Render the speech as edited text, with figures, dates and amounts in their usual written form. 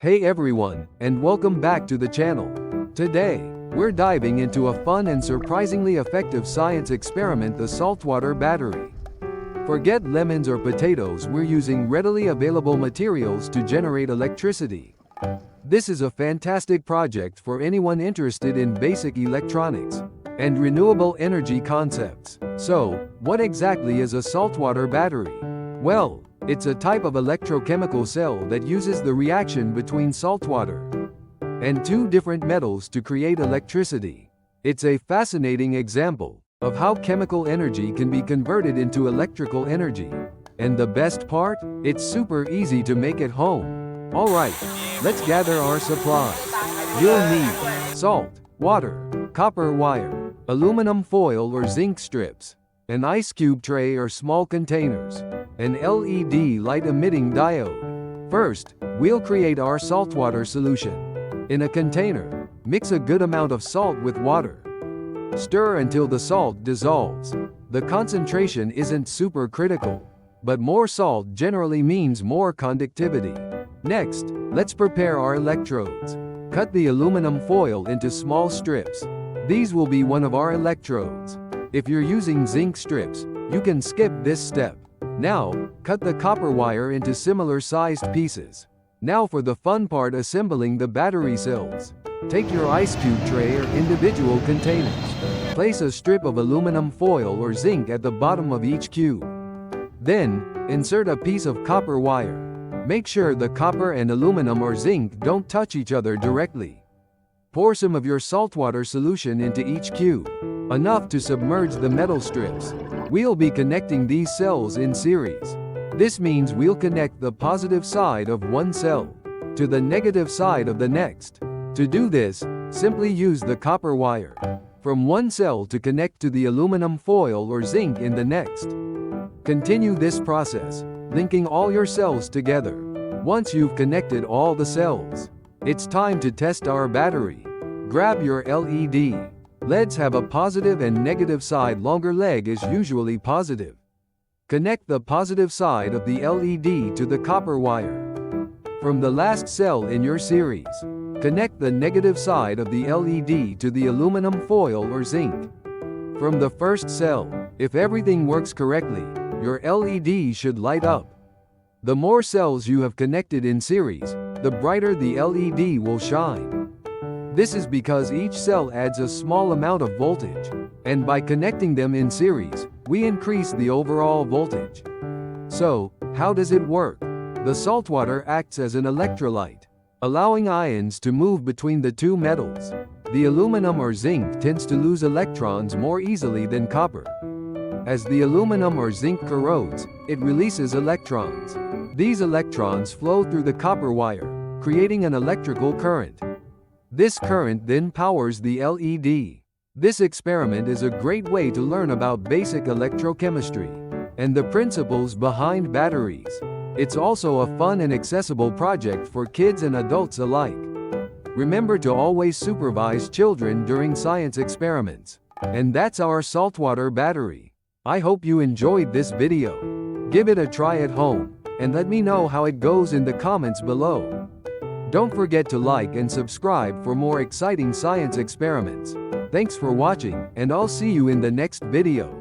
Hey everyone, and welcome back to the channel. Today, we're diving into a fun and surprisingly effective science experiment, the saltwater battery. Forget lemons or potatoes, we're using readily available materials to generate electricity. This is a fantastic project for anyone interested in basic electronics and renewable energy concepts. So, what exactly is a saltwater battery? Well, it's a type of electrochemical cell that uses the reaction between saltwater and two different metals to create electricity. It's a fascinating example of how chemical energy can be converted into electrical energy. And the best part? It's super easy to make at home. Alright, let's gather our supplies. You'll need salt, water, copper wire, aluminum foil or zinc strips, an ice cube tray or small containers, an LED light-emitting diode. First, we'll create our saltwater solution. In a container, mix a good amount of salt with water. Stir until the salt dissolves. The concentration isn't super critical, but more salt generally means more conductivity. Next, let's prepare our electrodes. Cut the aluminum foil into small strips. These will be one of our electrodes. If you're using zinc strips, you can skip this step. Now, cut the copper wire into similar sized pieces. Now for the fun part, assembling the battery cells. Take your ice cube tray or individual containers. Place a strip of aluminum foil or zinc at the bottom of each cube. Then, insert a piece of copper wire. Make sure the copper and aluminum or zinc don't touch each other directly. Pour some of your saltwater solution into each cube, enough to submerge the metal strips. We'll be connecting these cells in series. This means we'll connect the positive side of one cell to the negative side of the next. To do this, simply use the copper wire from one cell to connect to the aluminum foil or zinc in the next. Continue this process, linking all your cells together. Once you've connected all the cells, it's time to test our battery. Grab your LED. LEDs have a positive and negative side. Longer leg is usually positive. Connect the positive side of the LED to the copper wire from the last cell in your series. Connect the negative side of the LED to the aluminum foil or zinc from the first cell. If everything works correctly, your LED should light up. The more cells you have connected in series, the brighter the LED will shine. This is because each cell adds a small amount of voltage, and by connecting them in series, we increase the overall voltage. So, how does it work? The saltwater acts as an electrolyte, allowing ions to move between the two metals. The aluminum or zinc tends to lose electrons more easily than copper. As the aluminum or zinc corrodes, it releases electrons. These electrons flow through the copper wire, creating an electrical current. This current then powers the LED. This experiment is a great way to learn about basic electrochemistry and the principles behind batteries. It's also a fun and accessible project for kids and adults alike. Remember to always supervise children during science experiments. And that's our saltwater battery. I hope you enjoyed this video. Give it a try at home, and let me know how it goes in the comments below. Don't forget to like and subscribe for more exciting science experiments. Thanks for watching, and I'll see you in the next video.